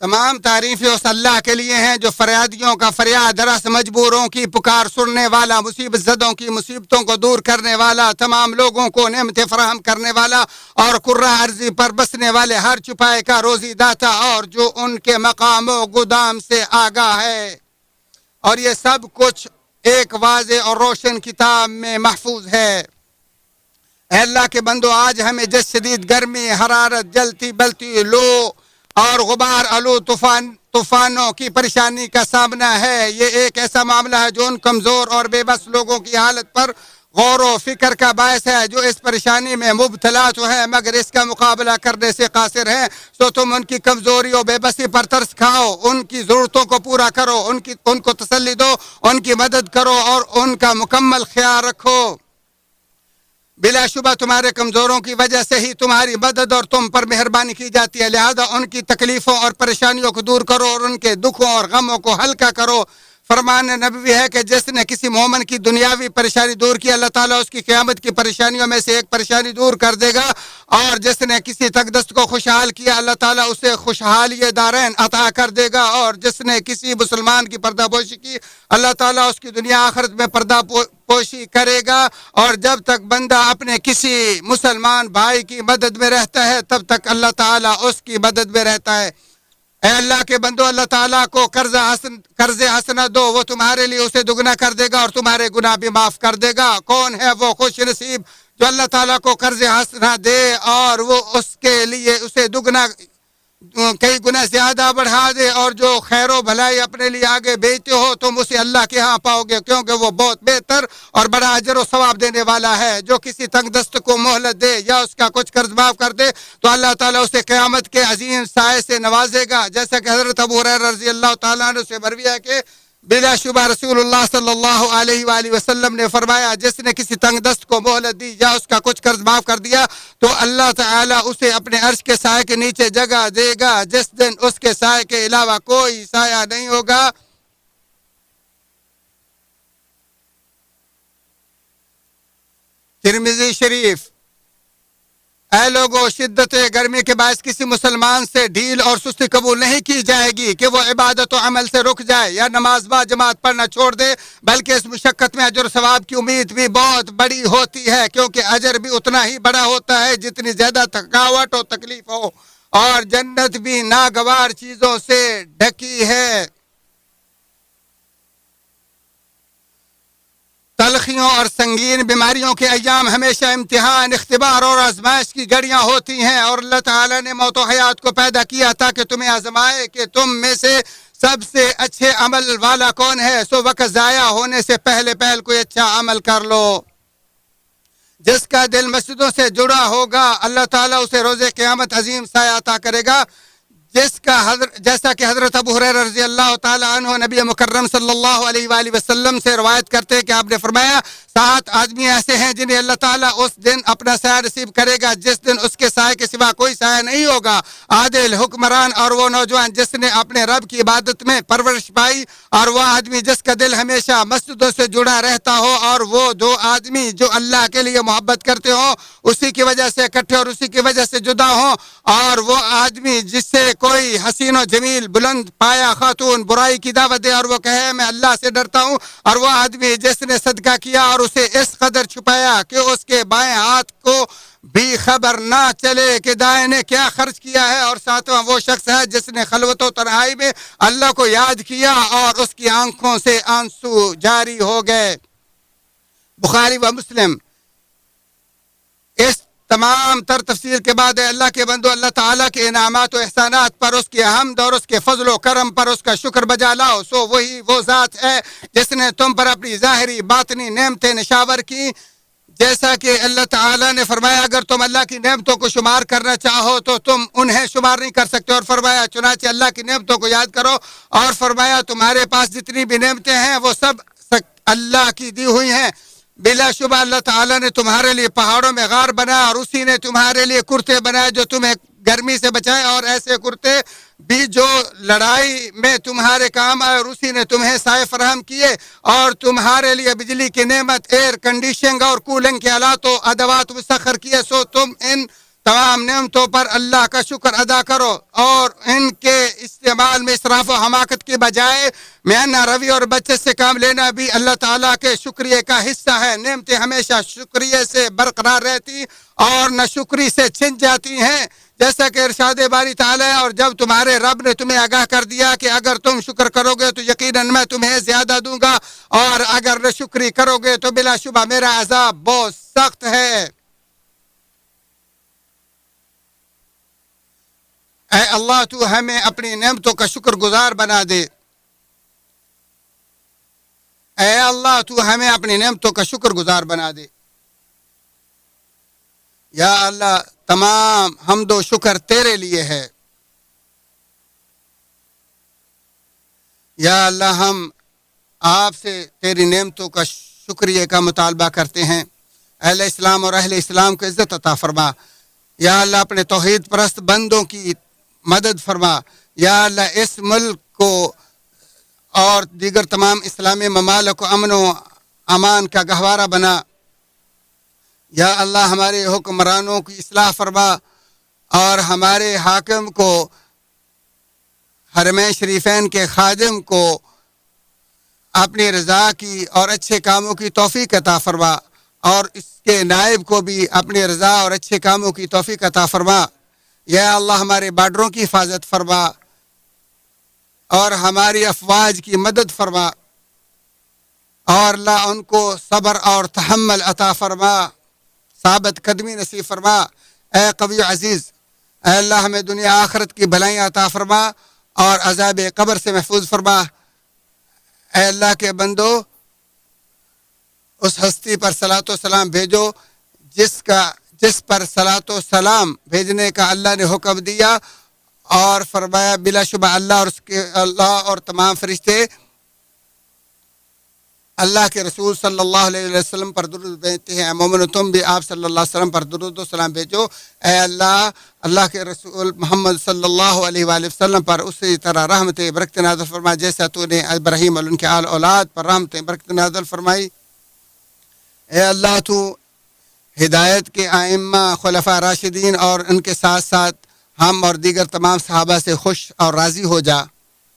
تمام تعریفیں اس اللہ کے لیے ہیں جو فریادیوں کا فریاد، رس مجبوروں کی پکار سننے والا، مصیبت زدوں کی مصیبتوں کو دور کرنے والا، تمام لوگوں کو نعمتیں فراہم کرنے والا اور کرہ ارضی پر بسنے والے ہر چھپائے کا روزی داتا، اور جو ان کے مقام و گودام سے آگاہ ہے، اور یہ سب کچھ ایک واضح اور روشن کتاب میں محفوظ ہے۔ اے اللہ کے بندو، آج ہمیں جس شدید گرمی، حرارت، جلتی بلتی لو اور غبار آلو طوفانوں کی پریشانی کا سامنا ہے، یہ ایک ایسا معاملہ ہے جو ان کمزور اور بے بس لوگوں کی حالت پر غور و فکر کا باعث ہے جو اس پریشانی میں مبتلا تو ہیں مگر اس کا مقابلہ کرنے سے قاصر ہیں۔ تو تم ان کی کمزوری و بے بسی پر ترس کھاؤ، ان کی ضرورتوں کو پورا کرو، ان کو تسلی دو، ان کی مدد کرو اور ان کا مکمل خیال رکھو۔ بلا شبہ تمہارے کمزوروں کی وجہ سے ہی تمہاری مدد اور تم پر مہربانی کی جاتی ہے، لہذا ان کی تکلیفوں اور پریشانیوں کو دور کرو اور ان کے دکھوں اور غموں کو ہلکا کرو۔ فرمان نبوی ہے کہ جس نے کسی مومن کی دنیاوی پریشانی دور کی، اللہ تعالیٰ اس کی قیامت کی پریشانیوں میں سے ایک پریشانی دور کر دے گا، اور جس نے کسی تنگدست کو خوشحال کیا، اللہ تعالیٰ اسے خوشحالی دارین عطا کر دے گا، اور جس نے کسی مسلمان کی پردہ پوشی کی، اللہ تعالیٰ اس کی دنیا آخرت میں پردہ پوشی کرے گا، اور جب تک بندہ اپنے کسی مسلمان بھائی کی مدد میں رہتا ہے تب تک اللہ تعالیٰ اس کی مدد میں رہتا ہے۔ اے اللہ کے بندو، اللہ تعالیٰ کو قرض حسنہ دو، وہ تمہارے لیے اسے دگنا کر دے گا اور تمہارے گناہ بھی معاف کر دے گا۔ کون ہے وہ خوش نصیب جو اللہ تعالیٰ کو قرض حسنہ دے اور وہ اس کے لیے اسے دگنا کئی گنا زیادہ بڑھا دے، اور جو خیر و بھلائی اپنے لیے آگے بھیجتے ہو تم اسے اللہ کے ہاں پاؤ گے، کیونکہ وہ بہت بہتر اور بڑا اجر و ثواب دینے والا ہے۔ جو کسی تنگ دست کو مہلت دے یا اس کا کچھ قرض معاف کر دے تو اللہ تعالیٰ اسے قیامت کے عظیم سائے سے نوازے گا، جیسا کہ حضرت ابو ہریرہ رضی اللہ تعالیٰ عنہ سے مروی ہے کہ بلا شبہ رسول اللہ صلی اللہ علیہ وآلہ وسلم نے فرمایا، جس نے کسی تنگ دست کو مہلت دی یا اس کا کچھ قرض معاف کر دیا تو اللہ تعالیٰ اسے اپنے عرش کے سائے کے نیچے جگہ دے گا جس دن اس کے سائے کے علاوہ کوئی سایہ نہیں ہوگا۔ ترمذی شریف۔ اے لوگو، شدت گرمی کے باعث کسی مسلمان سے ڈھیل اور سستی قبول نہیں کی جائے گی کہ وہ عبادت و عمل سے رک جائے یا نماز با جماعت پڑھنا چھوڑ دے، بلکہ اس مشقت میں اجر و ثواب کی امید بھی بہت بڑی ہوتی ہے، کیونکہ اجر بھی اتنا ہی بڑا ہوتا ہے جتنی زیادہ تھکاوٹ و تکلیف ہو، اور جنت بھی ناگوار چیزوں سے ڈھکی ہے۔ تلخیوں اور سنگین بیماریوں کے ایام ہمیشہ امتحان، اختبار اور آزمائش کی گھڑیاں ہوتی ہیں، اور اللہ تعالیٰ نے موت و حیات کو پیدا کیا تاکہ تمہیں آزمائے کہ تم میں سے سب سے اچھے عمل والا کون ہے، سو وقت ضائع ہونے سے پہلے کوئی اچھا عمل کر لو۔ جس کا دل مسجدوں سے جڑا ہوگا اللہ تعالیٰ اسے روز قیامت عظیم سایہ عطا کرے گا، جیسا کہ حضرت ابو ہریرہ رضی اللہ تعالیٰ عنہ نبی مکرم صلی اللہ علیہ وآلہ وسلم سے روایت کرتے ہیں کہ آپ نے فرمایا، 7 آدمی ایسے ہیں جنہیں اللہ تعالیٰ اس دن اپنا سایہ نصیب کرے گا جس دن اس کے سایہ کے سوا کوئی سایہ نہیں ہوگا، عادل حکمران اور وہ نوجوان جس نے اپنے رب کی عبادت میں پرورش پائی، اور وہ آدمی جس کا دل ہمیشہ مسجدوں سے جڑا رہتا ہو، اور وہ 2 آدمی جو اللہ کے لیے محبت کرتے ہوں، اسی کی وجہ سے اکٹھے اور اسی کی وجہ سے جدا ہوں، اور وہ آدمی جس سے کوئی حسین و جمیل بلند پایا خاتون برائی کی دعوت دے اور وہ کہے میں اللہ سے ڈرتا ہوں، اور وہ آدمی جس نے صدقہ کیا اور اسے اس قدر چھپایا کہ اس کے بائیں ہاتھ کو بھی خبر نہ چلے کہ دائیں نے کیا خرچ کیا ہے، اور 7واں وہ شخص ہے جس نے خلوت و تنہائی میں اللہ کو یاد کیا اور اس کی آنکھوں سے آنسو جاری ہو گئے۔ بخاری و مسلم۔ اس تمام تر تفسیر کے بعد اللہ کے بندو، اللہ تعالیٰ کے انعامات و احسانات پر اس کی حمد اور اس کے فضل و کرم پر اس کا شکر بجا لاؤ، سو وہی وہ ذات ہے جس نے تم پر اپنی ظاہری باطنی نعمتیں نشاور کی، جیسا کہ اللہ تعالیٰ نے فرمایا اگر تم اللہ کی نعمتوں کو شمار کرنا چاہو تو تم انہیں شمار نہیں کر سکتے، اور فرمایا چنانچہ اللہ کی نعمتوں کو یاد کرو، اور فرمایا تمہارے پاس جتنی بھی نعمتیں ہیں وہ سب اللہ کی دی ہوئی ہیں۔ بلا شبہ اللہ تعالیٰ نے تمہارے لیے پہاڑوں میں غار بنایا، اور اسی نے تمہارے لیے کرتے بنائے جو تمہیں گرمی سے بچائے، اور ایسے کرتے بھی جو لڑائی میں تمہارے کام آئے، اور اسی نے تمہیں سائے فراہم کیے، اور تمہارے لیے بجلی کی نعمت، ایئر کنڈیشننگ اور کولنگ کے آلات و ادوات مسخر کیے، سو تم ان تمام نعمتوں پر اللہ کا شکر ادا کرو اور ان کے استعمال میں اسراف و حماقت کی بجائے میانہ روی اور بچت سے کام لینا بھی اللہ تعالیٰ کے شکریہ کا حصہ ہے۔ نعمتیں ہمیشہ شکریہ سے برقرار رہتی اور نہ شکری سے چھن جاتی ہیں، جیسا کہ ارشاد باری تعالیٰ ہے، اور جب تمہارے رب نے تمہیں آگاہ کر دیا کہ اگر تم شکر کرو گے تو یقیناً میں تمہیں زیادہ دوں گا، اور اگر نہ شکری کرو گے تو بلا شبہ میرا عذاب بہت سخت ہے۔ اے اللہ تو ہمیں اپنی نعمتوں کا شکر گزار بنا دے، اے اللہ تو ہمیں اپنی نعمتوں کا شکر گزار بنا دے۔ یا اللہ تمام حمد و شکر تیرے لیے ہے۔ یا اللہ ہم آپ سے تیری نعمتوں کا شکریہ کا مطالبہ کرتے ہیں۔ اہل اسلام اور اہل اسلام کو عزت عطا فرما۔ یا اللہ اپنے توحید پرست بندوں کی مدد فرما۔ یا اللہ اس ملک کو اور دیگر تمام اسلامی ممالک کو امن و امان کا گہوارہ بنا۔ یا اللہ ہمارے حکمرانوں کی اصلاح فرما اور ہمارے حاکم کو، حرمین شریفین کے خادم کو اپنی رضا کی اور اچھے کاموں کی توفیق عطا فرما، اور اس کے نائب کو بھی اپنی رضا اور اچھے کاموں کی توفیق عطا فرما۔ یا اللہ ہمارے بارڈروں کی حفاظت فرما اور ہماری افواج کی مدد فرما، اور اللہ ان کو صبر اور تحمل عطا فرما، ثابت قدمی نصیب فرما۔ اے قوی عزیز، اے اللہ ہمیں دنیا آخرت کی بھلائیاں عطا فرما اور عذاب قبر سے محفوظ فرما۔ اے اللہ کے بندو، اس ہستی پر صلاۃ و سلام بھیجو جس پر صلاۃ و سلام بھیجنے کا اللہ نے حکم دیا، اور فرمایا بلا شبہ اللہ اور تمام فرشتے اللہ کے رسول صلی اللہ علیہ وسلم پر درود بھیجتے ہیں۔ مومنو تم بھی آپ صلی اللہ علیہ وسلم پر درود و سلام بھیجو۔ اے اللہ کے رسول محمد صلی اللہ علیہ وآلہ وسلم پر اسی طرح رحمت برکت نازل فرما جیسا تو نے ابراہیم علیہ ان کے آل اولاد پر رحمت برکت نازل فرمائی۔ اے اللہ تو ہدایت کے ائمہ خلفاء راشدین اور ان کے ساتھ ساتھ ہم اور دیگر تمام صحابہ سے خوش اور راضی ہو جا۔